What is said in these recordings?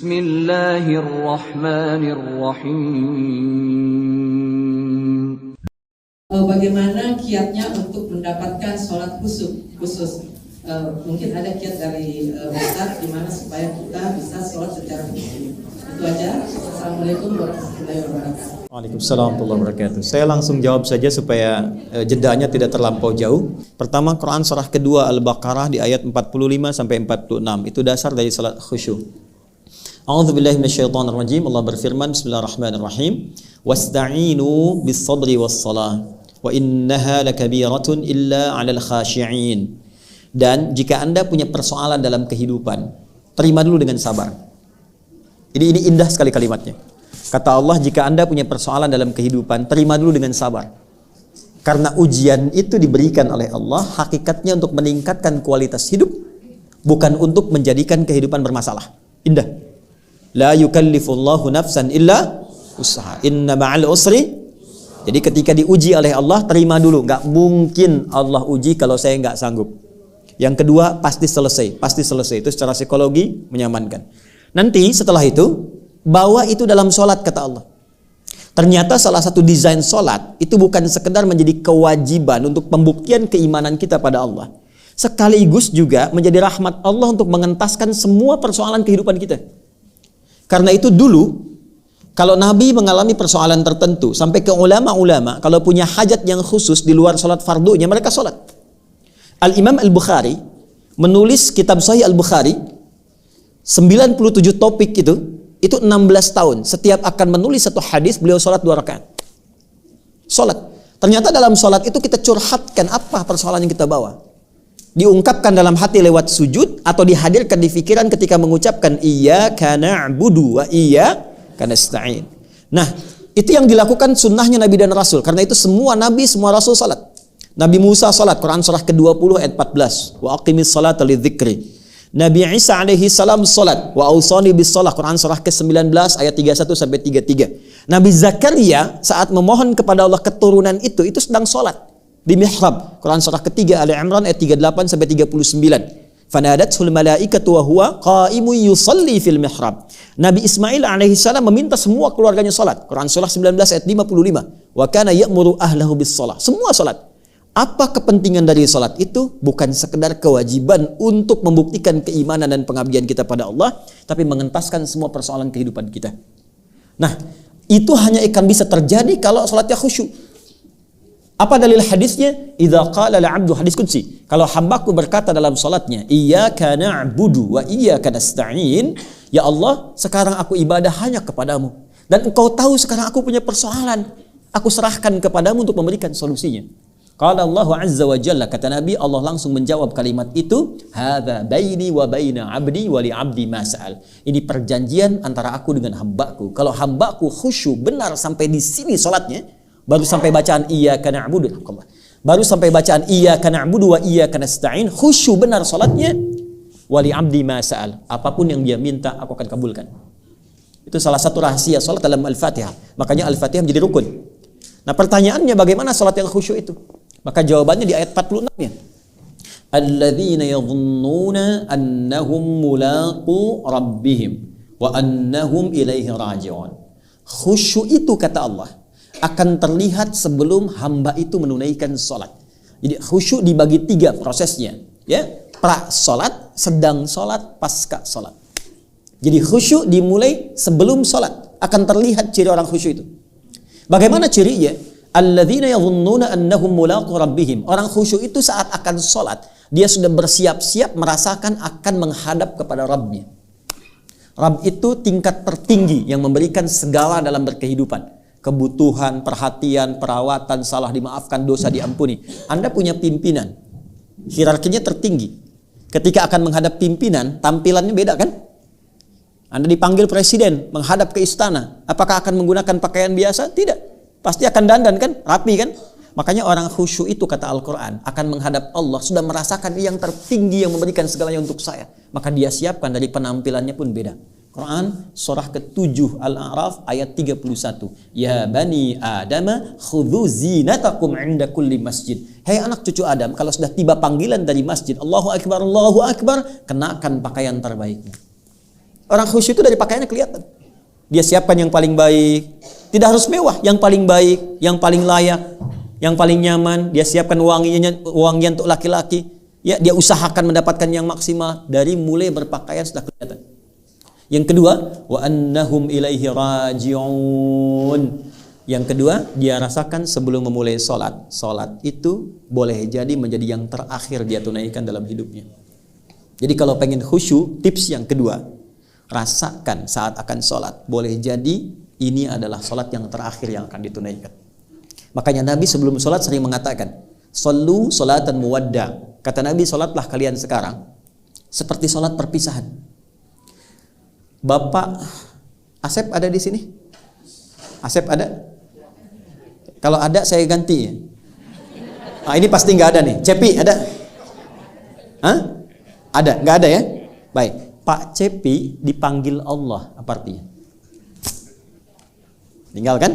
Bismillahirrahmanirrahim. Bagaimana kiatnya untuk mendapatkan sholat khusus? Mungkin ada kiat dari Ustaz gimana supaya kita bisa sholat secara khusyuk. Itu aja. Assalamualaikum warahmatullahi wabarakatuh. Waalaikumsalam warahmatullahi wabarakatuh. Saya langsung jawab saja supaya jedanya tidak terlampau jauh. Pertama, Quran surah kedua Al-Baqarah di ayat 45 sampai 46. Itu dasar dari salat khusyuk. A'udzubillahi minasyaitonirrajim. Allah berfirman, Bismillahirrahmanirrahim. Wasta'inu bis-sabri was-salah. Wa innaha lakabiratun illa 'alal khashi'in. Dan jika Anda punya persoalan dalam kehidupan, terima dulu dengan sabar. Ini indah sekali kalimatnya. Kata Allah, jika Anda punya persoalan dalam kehidupan, terima dulu dengan sabar. Karena ujian itu diberikan oleh Allah, hakikatnya untuk meningkatkan kualitas hidup, bukan untuk menjadikan kehidupan bermasalah. Indah. La yukallifullahu nafsan illa usaha. Inna ma'al usri. Jadi ketika diuji oleh Allah, terima dulu. Gak mungkin Allah uji kalau saya gak sanggup. Yang kedua, pasti selesai. Itu secara psikologi menyamankan. Nanti setelah itu, bawa itu dalam sholat, kata Allah. Ternyata salah satu desain sholat itu bukan sekedar menjadi kewajiban untuk pembuktian keimanan kita pada Allah, sekaligus juga menjadi rahmat Allah untuk mengentaskan semua persoalan kehidupan kita. Karena itu dulu, kalau Nabi mengalami persoalan tertentu, sampai ke ulama-ulama, kalau punya hajat yang khusus di luar sholat fardunya, mereka sholat. Al-Imam Al-Bukhari menulis kitab Sahih Al-Bukhari, 97 topik itu 16 tahun. Setiap akan menulis satu hadis, beliau sholat 2 rakaat. Sholat. Ternyata dalam sholat itu kita curhatkan apa persoalan yang kita bawa. Diungkapkan dalam hati lewat sujud, atau dihadirkan di pikiran ketika mengucapkan iyyaka na'budu wa iyyaka nasta'in. Nah, itu yang dilakukan sunnahnya Nabi dan Rasul. Karena itu semua Nabi, semua Rasul salat. Nabi Musa salat, Quran surah ke-20 ayat 14. Wa aqimis salata lidzikri. Nabi Isa alaihi salam salat, wa ausani bis salah, Quran surah ke-19 ayat 31 sampai 33. Nabi Zakaria saat memohon kepada Allah keturunan itu sedang salat di mihrab, Quran surah ke-3 Ali Imran ayat 38 sampai 39. Fanadatul malaikatu wa huwa qaimun yusalli fil mihrab. Nabi Ismail alaihi salam meminta semua keluarganya salat, Quran surah 19 ayat 55. Wa kana ya'muru ahlahu bis salah. Semua salat. Apa kepentingan dari salat itu? Bukan sekedar kewajiban untuk membuktikan keimanan dan pengabdian kita pada Allah, tapi mengentaskan semua persoalan kehidupan kita. Nah, itu hanya akan bisa terjadi kalau salatnya khusyuk. Apa dalil hadisnya? Idza qala al-'abdu, hadis qudsi. Kalau hambaku berkata dalam salatnya, iyyaka na'budu wa iyyaka nasta'in, ya Allah, sekarang aku ibadah hanya kepadamu, dan engkau tahu sekarang aku punya persoalan, aku serahkan kepadamu untuk memberikan solusinya. Qala Allah azza wa jalla, kata Nabi, Allah langsung menjawab kalimat itu, hadza baini wa baina 'abdi wa li 'abdi ma sa'al. Ini perjanjian antara aku dengan hambaku. Kalau hambaku khusyuk benar sampai di sini salatnya, baru sampai bacaan iyyaka na'budu, baru sampai bacaan iyyaka na'budu wa iyyaka nasta'in, khusyuk benar salatnya, wa li 'abdi ma sa'al. Apapun yang dia minta, aku akan kabulkan. Itu salah satu rahasia salat dalam Al-Fatihah. Makanya Al-Fatihah menjadi rukun. Nah, pertanyaannya bagaimana salat yang khusyuk itu? Maka jawabannya di ayat 46-nya. Alladzina yadhunnuna annahum mulaqu rabbihim wa annahum ilaihi raji'un. Khusyuk itu, kata Allah, akan terlihat sebelum hamba itu menunaikan salat. Jadi khusyuk dibagi 3 prosesnya, ya. Pra salat, sedang salat, pasca salat. Jadi khusyuk dimulai sebelum salat, akan terlihat ciri orang khusyuk itu. Bagaimana cirinya? Alladzina yadhunnuna annahum mulaqu rabbihim. Orang khusyuk itu saat akan sholat, dia sudah bersiap-siap merasakan akan menghadap kepada Rabbnya. Rabb itu tingkat tertinggi yang memberikan segala dalam berkehidupan. Kebutuhan, perhatian, perawatan, salah dimaafkan, dosa diampuni. Anda punya pimpinan, hierarkinya tertinggi. Ketika akan menghadap pimpinan, tampilannya beda kan? Anda dipanggil presiden, menghadap ke istana. Apakah akan menggunakan pakaian biasa? Tidak. Pasti akan dandan kan, rapi kan. Makanya orang khusyuk itu, kata Al-Quran, akan menghadap Allah, sudah merasakan yang tertinggi yang memberikan segalanya untuk saya. Maka dia siapkan dari penampilannya pun beda. Quran surah ke-7 Al-A'raf ayat 31. Ya bani Adam khudhu zinatakum 'inda kulli masjid. Hai anak cucu Adam, kalau sudah tiba panggilan dari masjid, Allahu Akbar, kenakan pakaian terbaiknya. Orang khusyuk itu dari pakaiannya kelihatan. Dia siapkan yang paling baik. Tidak harus mewah, yang paling baik, yang paling layak, yang paling nyaman. Dia siapkan wangian untuk laki-laki. Ya, dia usahakan mendapatkan yang maksimal. Dari mulai berpakaian sudah kelihatan. Yang kedua, wa annahum ilaihi raji'un. Yang kedua, dia rasakan sebelum memulai sholat. Sholat itu boleh jadi menjadi yang terakhir dia tunaikan dalam hidupnya. Jadi kalau pengen khusyuk, tips yang kedua, rasakan saat akan sholat. Boleh jadi ini adalah sholat yang terakhir yang akan ditunaikan. Makanya Nabi sebelum sholat sering mengatakan, "Shollu sholatan muwadda." Kata Nabi, sholatlah kalian sekarang seperti sholat perpisahan. Bapak Asep ada di sini? Asep ada? Kalau ada saya ganti ya. Nah, ini pasti nggak ada nih. Cepi ada? Hah? Ada? Nggak ada ya? Baik. Pak Cepi dipanggil Allah, apa artinya? Tinggal kan?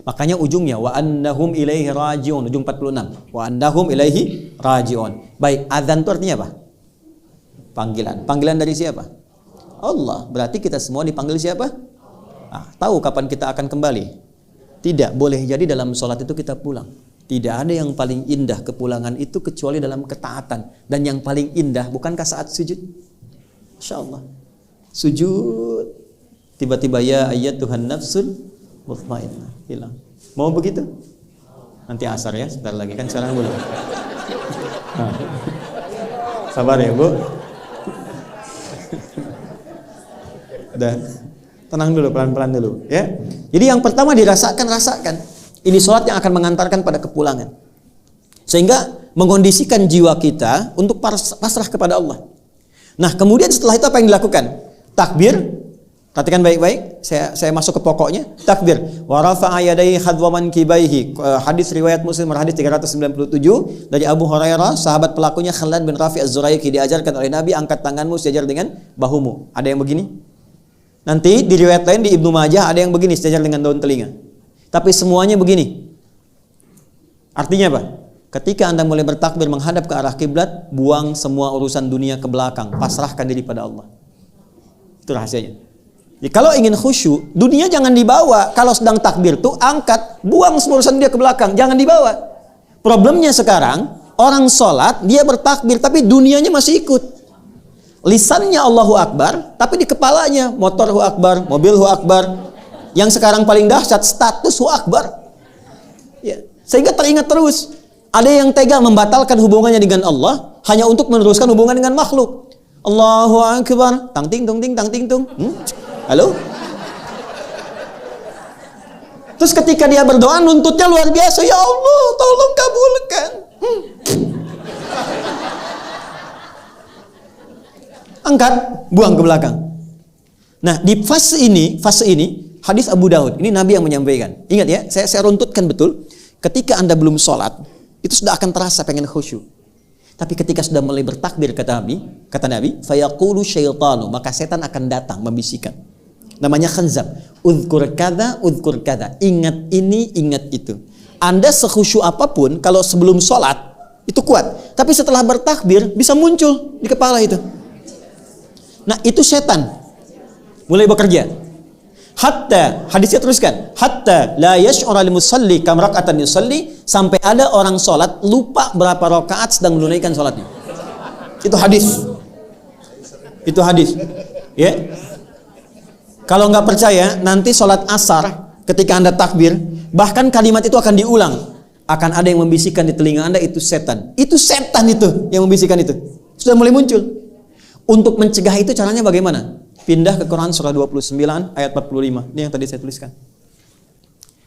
Makanya ujungnya wa annahum ilaihi raji'un, ujung 46. Wa annahum ilaihi raji'un. Baik, azan itu artinya apa? Panggilan. Panggilan dari siapa? Allah. Berarti kita semua dipanggil siapa? Tahu kapan kita akan kembali? Tidak, boleh jadi dalam sholat itu kita pulang. Tidak ada yang paling indah kepulangan itu kecuali dalam ketaatan. Dan yang paling indah bukankah saat sujud? Masya Allah. Sujud. Tiba-tiba ya ayyatuhan nafsul mutmainnah. Hilang. Mau begitu? Nanti asar ya, sebentar lagi kan sekarang belum. Sabar ya Bu. Udah. Tenang dulu, pelan-pelan dulu ya. Jadi yang pertama rasakan. Ini sholat yang akan mengantarkan pada kepulangan. Sehingga mengondisikan jiwa kita untuk pasrah kepada Allah. Nah, kemudian setelah itu apa yang dilakukan? Takbir. Perhatikan baik-baik. Saya masuk ke pokoknya. Takbir. Wa rafa'a yadayhi hadwa mankibaihi. Hadis riwayat Muslim hadis 397 dari Abu Hurairah, sahabat pelakunya Khalad bin Rafi' Az-Zuraiki, diajarkan oleh Nabi, angkat tanganmu sejajar dengan bahumu. Ada yang begini? Nanti di riwayat lain di Ibnu Majah ada yang begini, sejajar dengan daun telinga. Tapi semuanya begini. Artinya apa? Ketika Anda mulai bertakbir menghadap ke arah kiblat, buang semua urusan dunia ke belakang, pasrahkan diri pada Allah. Itu rahasianya. Jadi kalau ingin khusyuk, dunia jangan dibawa. Kalau sedang takbir tuh angkat, buang semua urusan dia ke belakang, jangan dibawa. Problemnya sekarang, orang sholat dia bertakbir tapi dunianya masih ikut. Lisannya Allahu Akbar, tapi di kepalanya motor Hu Akbar, mobil Hu Akbar. Yang sekarang paling dahsyat status Hu Akbar. Ya, sehingga teringat terus. Ada yang tega membatalkan hubungannya dengan Allah hanya untuk meneruskan hubungan dengan makhluk. Allahu Akbar, tang ting tung ting tang ting tung. Halo? Terus ketika dia berdoa nuntutnya luar biasa, ya Allah, tolong kabulkan. Angkat, buang ke belakang. Nah, di fase ini hadis Abu Daud, ini Nabi yang menyampaikan. Ingat ya, saya runtutkan betul. Ketika Anda belum sholat, itu sudah akan terasa pengen khusyuk. Tapi ketika sudah mulai bertakbir, kata Nabi, fayaqulu syaitanu, maka setan akan datang membisikkan. Namanya khanzab. Udhkur kada, ingat ini, ingat itu. Anda sekhusyuk apapun, kalau sebelum sholat, itu kuat. Tapi setelah bertakbir, bisa muncul di kepala itu. Nah, itu setan mulai bekerja. Hatta, hadisnya teruskan, hatta la yash'ura al-musalli kam rak'atan yusalli, sampai ada orang sholat lupa berapa rakaat sedang menunaikan sholatnya. Itu hadis. Ya. Kalau nggak percaya, nanti sholat asar ketika Anda takbir, bahkan kalimat itu akan diulang. Akan ada yang membisikkan di telinga Anda, itu setan. Itu setan itu yang membisikkan itu. Sudah mulai muncul. Untuk mencegah itu caranya bagaimana? Pindah ke Quran surah 29 ayat 45. Ini yang tadi saya tuliskan.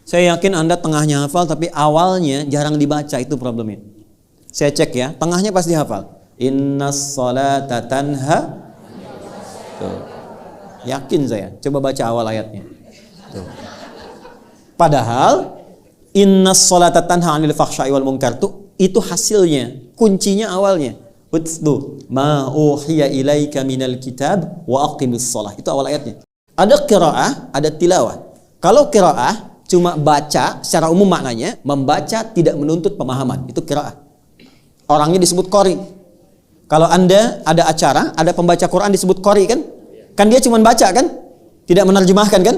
Saya yakin Anda tengahnya hafal tapi awalnya jarang dibaca, itu problemnya. Saya cek ya, tengahnya pasti hafal. Innas salata tanha. Tuh. Yakin saya. Coba baca awal ayatnya. Tuh. Padahal innas salata tanha 'anil fahsya'i wal munkar itu hasilnya, kuncinya awalnya. Utlu ma uhiya ilaika minal kitab wa aqimis shalah. Itu awal ayatnya. Ada qiraah, ada tilawah. Kalau qiraah cuma baca, secara umum maknanya membaca tidak menuntut pemahaman. Itu qiraah. Orangnya disebut qori. Kalau Anda ada acara, ada pembaca Quran disebut qori kan? Kan dia cuma baca kan? Tidak menerjemahkan kan?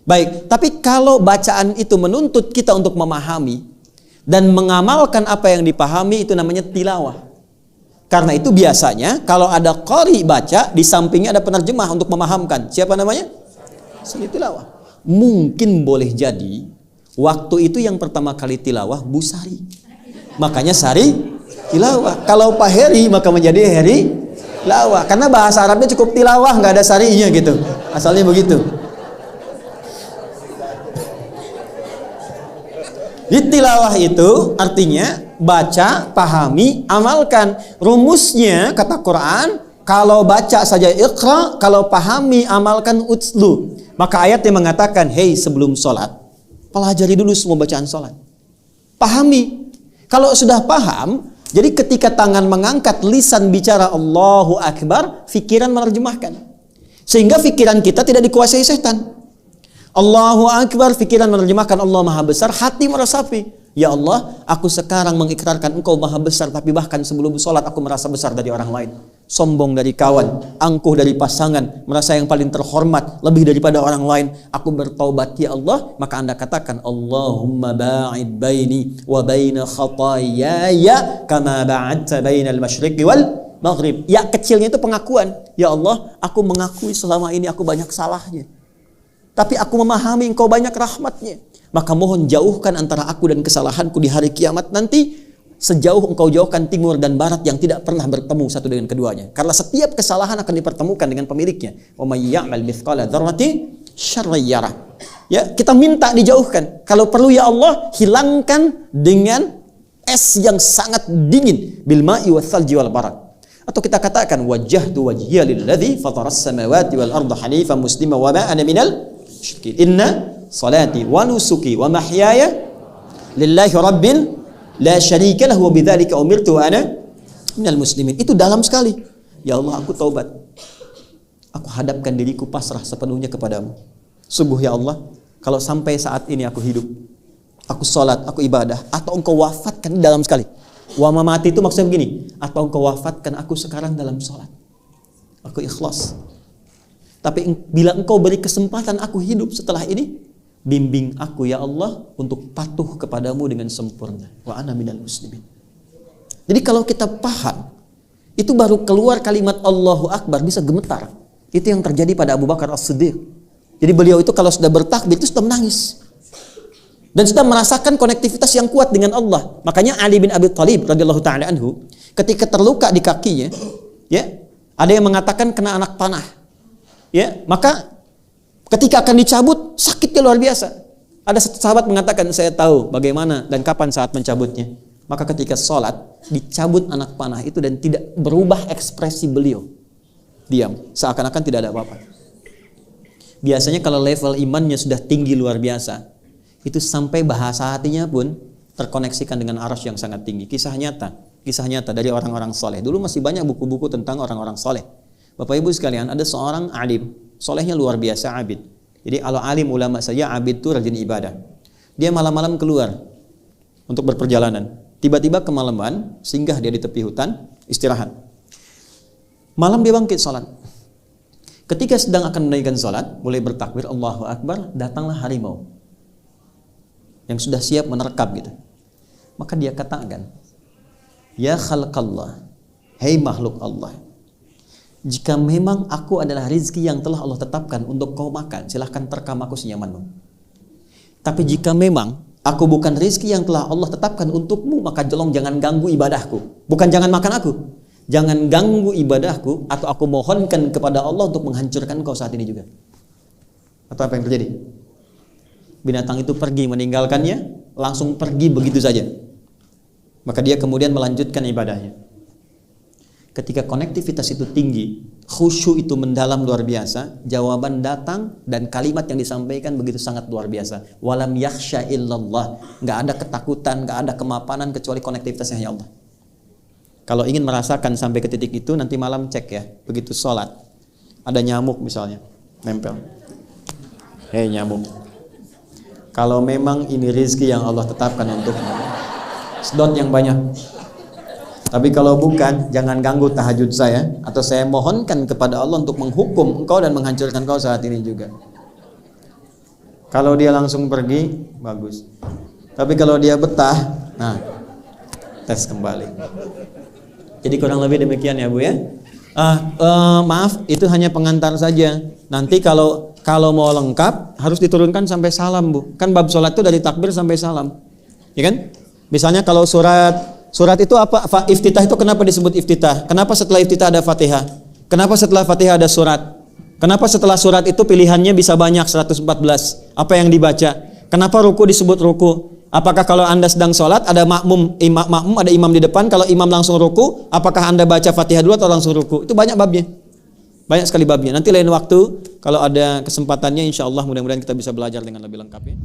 Baik, tapi kalau bacaan itu menuntut kita untuk memahami dan mengamalkan apa yang dipahami, itu namanya tilawah. Karena itu biasanya kalau ada qari baca, di sampingnya ada penerjemah untuk memahamkan. Siapa namanya? Seni tilawah. Mungkin boleh jadi waktu itu yang pertama kali tilawah Bu Sari. Makanya Sari tilawah. Kalau Pak Heri maka menjadi Heri tilawah. Karena bahasa Arabnya cukup tilawah, nggak ada sarinya gitu. Asalnya begitu. Di tilawah itu artinya baca, pahami, amalkan. Rumusnya kata Quran, kalau baca saja iqra, kalau pahami, amalkan utslu. Maka ayat yang mengatakan, hei sebelum sholat, pelajari dulu semua bacaan sholat. Pahami. Kalau sudah paham, jadi ketika tangan mengangkat, lisan bicara Allahu Akbar, fikiran menerjemahkan. Sehingga fikiran kita tidak dikuasai setan. Allahu Akbar, fikiran menerjemahkan Allah Maha Besar, hati meresapi. Ya Allah, aku sekarang mengikrarkan Engkau Maha Besar, tapi bahkan sebelum sholat aku merasa besar dari orang lain. Sombong dari kawan, angkuh dari pasangan, merasa yang paling terhormat, lebih daripada orang lain. Aku bertaubat ya Allah, maka Anda katakan, Allahumma ba'id baini wa baina khatayaya kama ba'adta bainal masyriqi wal maghrib. Ya kecilnya itu pengakuan. Ya Allah, aku mengakui selama ini aku banyak salahnya. Tapi aku memahami Engkau banyak rahmatnya. Maka mohon jauhkan antara aku dan kesalahanku di hari kiamat nanti, sejauh Engkau jauhkan timur dan barat yang tidak pernah bertemu satu dengan keduanya. Karena setiap kesalahan akan dipertemukan dengan pemiliknya. Wa may ya'mal mithqala dzarratin syarran yarah. Ya, kita minta dijauhkan. Kalau perlu ya Allah, hilangkan dengan es yang sangat dingin, bil ma'i wal thalji wal barad. Atau kita katakan wajjahtu wajhiya lilladzi fataras samawati wal arda hanifan muslima wa ma ana minal inna salati wa nusuki wa mahyaya lillahi rabbil la syarika lahu wa bidzalika umirtu wa ana minal muslimin. Itu dalam sekali. Ya Allah, aku taubat. Aku hadapkan diriku pasrah sepenuhnya kepadamu. Sungguh ya Allah, kalau sampai saat ini aku hidup, aku sholat, aku ibadah, atau Engkau wafatkan, dalam sekali. Wa mamati itu maksudnya begini, atau Engkau wafatkan aku sekarang dalam sholat, aku ikhlas. Tapi bila Engkau beri kesempatan aku hidup setelah ini, bimbing aku ya Allah untuk patuh kepadamu dengan sempurna. Wa ana minal muslimin. Jadi kalau kita paham, itu baru keluar kalimat Allahu Akbar bisa gemetar. Itu yang terjadi pada Abu Bakar As-Siddiq. Jadi beliau itu kalau sudah bertakbir itu sudah menangis. Dan sudah merasakan konektivitas yang kuat dengan Allah. Makanya Ali bin Abi Thalib radhiyallahu taala anhu ketika terluka di kakinya, ya, ada yang mengatakan kena anak panah. Ya, maka ketika akan dicabut sakitnya luar biasa. Ada satu sahabat mengatakan, saya tahu bagaimana dan kapan saat mencabutnya. Maka ketika sholat dicabut anak panah itu dan tidak berubah ekspresi beliau, diam, seakan-akan tidak ada apa-apa. Biasanya kalau level imannya sudah tinggi luar biasa, itu sampai bahasa hatinya pun terkoneksikan dengan arasy yang sangat tinggi. Kisah nyata dari orang-orang soleh. Dulu masih banyak buku-buku tentang orang-orang soleh. Bapak Ibu sekalian, ada seorang alim, solehnya luar biasa, abid. Jadi kalau alim ulama saja, abid itu rajin ibadah. Dia malam-malam keluar untuk berperjalanan. Tiba-tiba kemalaman, singgah dia di tepi hutan, istirahat. Malam dia bangkit sholat. Ketika sedang akan menaikkan sholat, mulai bertakbir, Allahu Akbar, datanglah harimau yang sudah siap menerkam gitu. Maka dia katakan, ya khalqallah, hei makhluk Allah, jika memang aku adalah rizki yang telah Allah tetapkan untuk kau makan, silahkan terkam aku senyamanmu. Tapi jika memang aku bukan rizki yang telah Allah tetapkan untukmu, maka jangan ganggu ibadahku. Bukan jangan makan aku, jangan ganggu ibadahku, atau aku mohonkan kepada Allah untuk menghancurkan kau saat ini juga. Atau apa yang terjadi? Binatang itu pergi meninggalkannya, langsung pergi begitu saja. Maka dia kemudian melanjutkan ibadahnya. Ketika konektivitas itu tinggi, khusyuk itu mendalam luar biasa, jawaban datang dan kalimat yang disampaikan begitu sangat luar biasa. Walam yakhsha illallah. Nggak ada ketakutan, nggak ada kemapanan kecuali konektivitasnya hanya Allah. Kalau ingin merasakan sampai ke titik itu, nanti malam cek ya. Begitu sholat, ada nyamuk misalnya, nempel. Hei nyamuk, kalau memang ini rezeki yang Allah tetapkan untukmu, sedot yang banyak. Tapi kalau bukan, jangan ganggu tahajud saya, atau saya mohonkan kepada Allah untuk menghukum engkau dan menghancurkan kau saat ini juga. Kalau dia langsung pergi, bagus. Tapi kalau dia betah, nah, tes kembali. Jadi kurang lebih demikian ya Bu ya. Maaf, itu hanya pengantar saja. Nanti kalau mau lengkap harus diturunkan sampai salam Bu. Kan bab sholat itu dari takbir sampai salam, ya kan? Misalnya kalau surat itu apa? Iftitah itu kenapa disebut iftitah? Kenapa setelah iftitah ada Fatihah? Kenapa setelah Fatihah ada surat? Kenapa setelah surat itu pilihannya bisa banyak 114? Apa yang dibaca? Kenapa ruku disebut ruku? Apakah kalau Anda sedang sholat ada makmum ada imam di depan, kalau imam langsung ruku, apakah Anda baca Fatihah dulu atau langsung ruku? Itu banyak babnya. Banyak sekali babnya. Nanti lain waktu kalau ada kesempatannya, insya Allah mudah-mudahan kita bisa belajar dengan lebih lengkap ya.